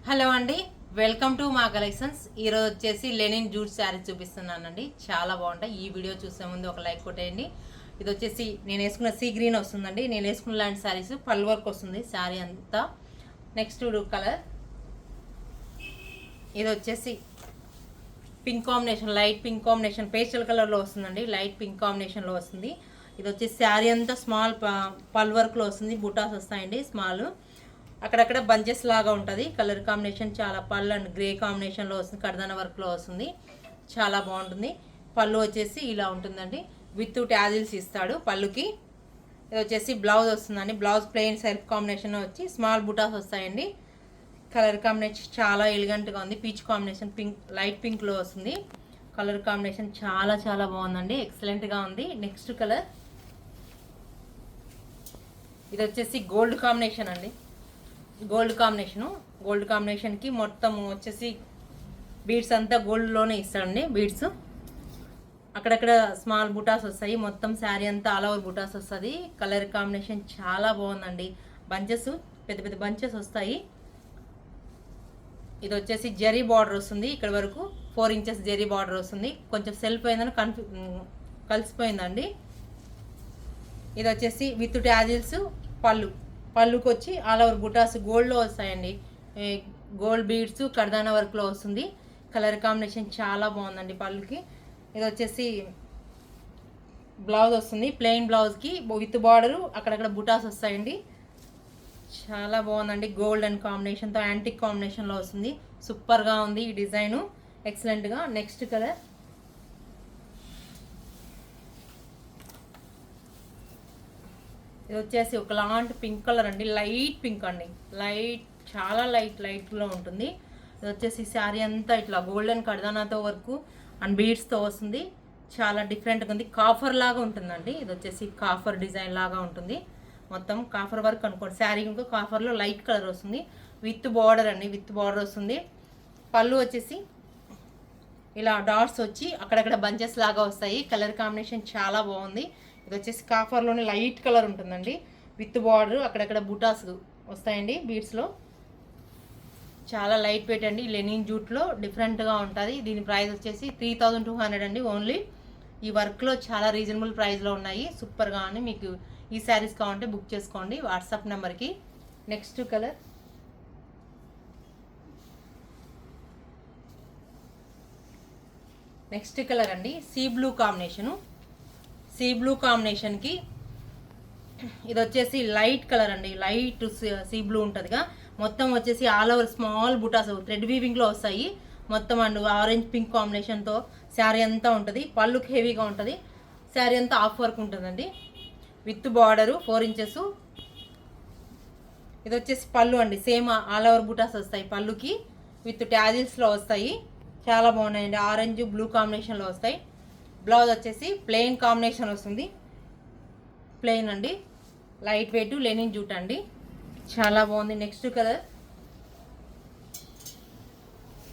Hello అండి, welcome to మా collections. ఈరోజు వచ్చేసి లెనిన్ జూట్ శారీస్ చూపిస్తున్నానండి. చాలా బాగుంటాయి. ఈ వీడియో చూసే ముందు ఒక లైక్ కొట్టేయండి. ఇది వచ్చేసి నేను వేసుకున్న సీ గ్రీన్ వస్తుందండి. నేను వేసుకున్న లాంటి శారీస్ పల్ వర్క్ వస్తుంది శారీ అంతా. నెక్స్ట్ కలర్ ఇది వచ్చేసి pink combination, light pink combination, pastel కలర్లో వస్తుందండి. లైట్ పింక్ కాంబినేషన్లో వస్తుంది. ఇది వచ్చేసి శారీ అంతా స్మాల్ పల్ వర్క్లో వస్తుంది. బుటాస్ వస్తాయండి స్మాల్. అక్కడక్కడ బంచెస్ లాగా ఉంటుంది. కలర్ కాంబినేషన్ చాలా పళ్ళు అండ్ గ్రే కాంబినేషన్లో వస్తుంది. కడదాన వర్క్లో వస్తుంది. చాలా బాగుంటుంది. పళ్ళు వచ్చేసి ఇలా ఉంటుందండి. విత్ ట్యాజిల్స్ ఇస్తాడు పళ్ళుకి. ఇది వచ్చేసి బ్లౌజ్ వస్తుందండి. బ్లౌజ్ ప్లెయిన్ సెల్ఫ్ కాంబినేషన్ వచ్చి స్మాల్ బుటాస్ వస్తాయండి. కలర్ కాంబినేషన్ చాలా ఎలిగెంట్గా ఉంది. పీచ్ కాంబినేషన్ పింక్, లైట్ పింక్లో వస్తుంది. కలర్ కాంబినేషన్ చాలా చాలా బాగుందండి. ఎక్సలెంట్గా ఉంది. నెక్స్ట్ కలర్ ఇది వచ్చేసి గోల్డ్ కాంబినేషన్ అండి. గోల్డ్ కాంబినేషన్కి మొత్తం వచ్చేసి బీడ్స్ అంతా గోల్డ్లోనే ఇస్తాడండి. బీడ్స్ అక్కడక్కడ స్మాల్ బుటాస్ వస్తాయి. మొత్తం శారీ అంతా ఆల్ ఓవర్ బుటాస్ వస్తుంది. కలర్ కాంబినేషన్ చాలా బాగుందండి. బంచెస్, పెద్ద పెద్ద బంచెస్ వస్తాయి. ఇది వచ్చేసి జరీ బార్డర్ వస్తుంది. ఇక్కడ వరకు 4 ఇంచెస్ జరీ బార్డర్ వస్తుంది. కొంచెం సెల్ఫ్ అయిందని కలిసిపోయిందండి. ఇది వచ్చేసి విత్ ట్యాజిల్స్ పళ్ళుకి వచ్చి ఆల్ ఓవర్ బుటాస్ గోల్డ్లో వస్తాయండి. గోల్డ్ బీడ్స్ కర్దానా వర్క్లో వస్తుంది. కలర్ కాంబినేషన్ చాలా బాగుందండి పళ్ళుకి. ఇది వచ్చేసి బ్లౌజ్ వస్తుంది. ప్లెయిన్ బ్లౌజ్కి విత్ బార్డరు అక్కడక్కడ బుటాస్ వస్తాయండి. చాలా బాగుందండి. గోల్డ్ అండ్ కాంబినేషన్తో యాంటిక్ కాంబినేషన్లో వస్తుంది. సూపర్గా ఉంది ఈ డిజైను, ఎక్సలెంట్గా. నెక్స్ట్ కలర్ ఇది వచ్చేసి ఒకలాంటి పింక్ కలర్ అండి. లైట్ పింక్ అండి. చాలా లైట్లో ఉంటుంది. ఇది వచ్చేసి శారీ అంతా ఇట్లా గోల్డెన్ కడదానాతో వర్క్ అండ్ బీడ్స్తో వస్తుంది. చాలా డిఫరెంట్గా ఉంది. కాఫర్ లాగా ఉంటుందండి. ఇది వచ్చేసి కాఫర్ డిజైన్ లాగా ఉంటుంది. మొత్తం కాఫర్ వర్క్ అనుకోండి. శారీ ఇంకో కాఫర్లో లైట్ కలర్ వస్తుంది. విత్ బార్డర్ అండి. విత్ బార్డర్ వస్తుంది. పళ్ళు వచ్చేసి ఇలా డాట్స్ వచ్చి అక్కడక్కడ బంచెస్ లాగా వస్తాయి. కలర్ కాంబినేషన్ చాలా బాగుంది. ఇది వచ్చేసి కాఫర్లోనే లైట్ కలర్ ఉంటుందండి. విత్ బార్డర్ అక్కడక్కడ బుటాస్ వస్తాయండి బీడ్స్లో. చాలా లైట్ వెయిట్ అండి. లెనిన్ జూట్లో డిఫరెంట్గా ఉంటుంది. దీని ప్రైస్ వచ్చేసి 3200 అండి ఓన్లీ. ఈ వర్క్లో చాలా రీజనబుల్ ప్రైస్లో ఉన్నాయి. సూపర్గా అని మీకు ఈ శారీస్ కావాలంటే బుక్ చేసుకోండి వాట్సాప్ నెంబర్కి. నెక్స్ట్ కలర్ అండి సీ బ్లూ కాంబినేషన్కి ఇది వచ్చేసి లైట్ కలర్ అండి. లైట్ సీ బ్లూ ఉంటుందిగా. మొత్తం వచ్చేసి ఆల్ ఓవర్ స్మాల్ బుటాస్ థ్రెడ్ వీవింగ్లో వస్తాయి. మొత్తం అండ్ ఆరెంజ్ పింక్ కాంబినేషన్తో శారీ అంతా ఉంటుంది. పళ్ళుకి హెవీగా ఉంటుంది. శారీ అంతా ఆఫ్ వర్క్ ఉంటుందండి. With border 4 inches. ఇది వచ్చేసి పళ్ళు అండి. సేమ్ ఆల్ ఓవర్ బుటాస్ వస్తాయి పళ్ళుకి. విత్ ట్యాజిల్స్లో వస్తాయి. చాలా బాగున్నాయండి. ఆరెంజ్ బ్లూ కాంబినేషన్లో వస్తాయి. బ్లౌజ్ వచ్చేసి ప్లెయిన్ కాంబినేషన్ వస్తుంది. ప్లెయిన్ అండి. లైట్ వెయిట్ లెనిన్ జూట్ అండి. చాలా బాగుంది. నెక్స్ట్ కలర్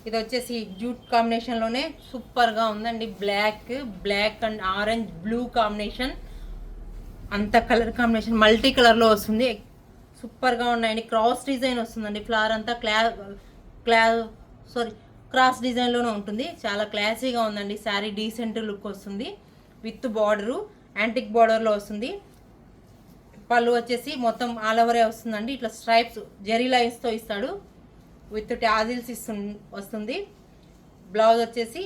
ఇది వచ్చేసి జూట్ కాంబినేషన్లోనే సూపర్గా ఉందండి. Black and orange blue combination అంత కలర్ కాంబినేషన్ మల్టీ కలర్లో వస్తుంది. సూపర్గా ఉన్నాయండి. క్రాస్ డిజైన్ వస్తుందండి. ఫ్లవర్ అంతా క్రాస్ డిజైన్లోనే ఉంటుంది. చాలా క్లాసీగా ఉందండి. శారీ డీసెంట్ లుక్ వస్తుంది. విత్ బార్డరు యాంటిక్ బార్డర్లో వస్తుంది. పళ్ళు వచ్చేసి మొత్తం ఆల్ ఓవరే వస్తుందండి. ఇట్లా స్ట్రైప్స్ జెరీ లైన్స్తో ఇస్తాడు. విత్ ట్యాజిల్స్ వస్తుంది. బ్లౌజ్ వచ్చేసి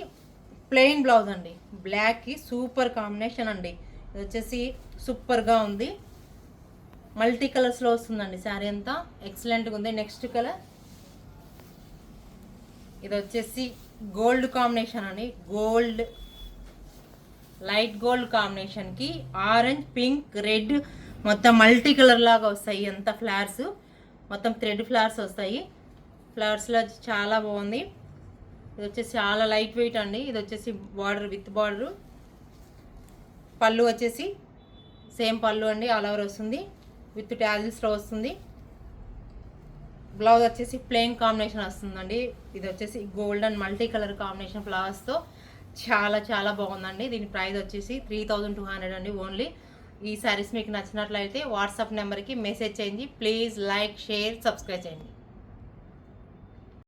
ప్లెయిన్ బ్లౌజ్ అండి. బ్లాక్కి సూపర్ కాంబినేషన్ అండి. ఇది వచ్చేసి సూపర్గా ఉంది. మల్టీ కలర్స్లో వస్తుందండి శారీ అంతా. ఎక్సలెంట్గా ఉంది. నెక్స్ట్ కలర్ ఇది వచ్చేసి గోల్డ్ కాంబినేషన్ అండి. లైట్ గోల్డ్ కాంబినేషన్కి ఆరెంజ్ పింక్ రెడ్ మొత్తం మల్టీ కలర్ లాగా వస్తాయి. అంత ఫ్లవర్స్ మొత్తం థ్రెడ్ ఫ్లవర్స్ వస్తాయి. ఫ్లవర్స్లో చాలా బాగుంది. ఇది వచ్చేసి చాలా లైట్ వెయిట్ అండి. ఇది వచ్చేసి బార్డర్ విత్ బార్డరు. పళ్ళు వచ్చేసి సేమ్ పళ్ళు అండి. ఆల్ ఓవర్ వస్తుంది. విత్ ట్యాజిల్స్లో వస్తుంది. బ్లౌజ్ వచ్చేసి ప్లెయిన్ కాంబినేషన్ వస్తుందండి. ఇది వచ్చేసి gold and multi colour combination ఫ్లవర్స్తో చాలా చాలా బాగుందండి. దీని ప్రైస్ వచ్చేసి 3200 అండి ఓన్లీ. ఈ శారీస్ మీకు నచ్చినట్లయితే వాట్సాప్ నెంబర్కి మెసేజ్ చేయండి. ప్లీజ్ లైక్, షేర్, సబ్స్క్రైబ్ చేయండి.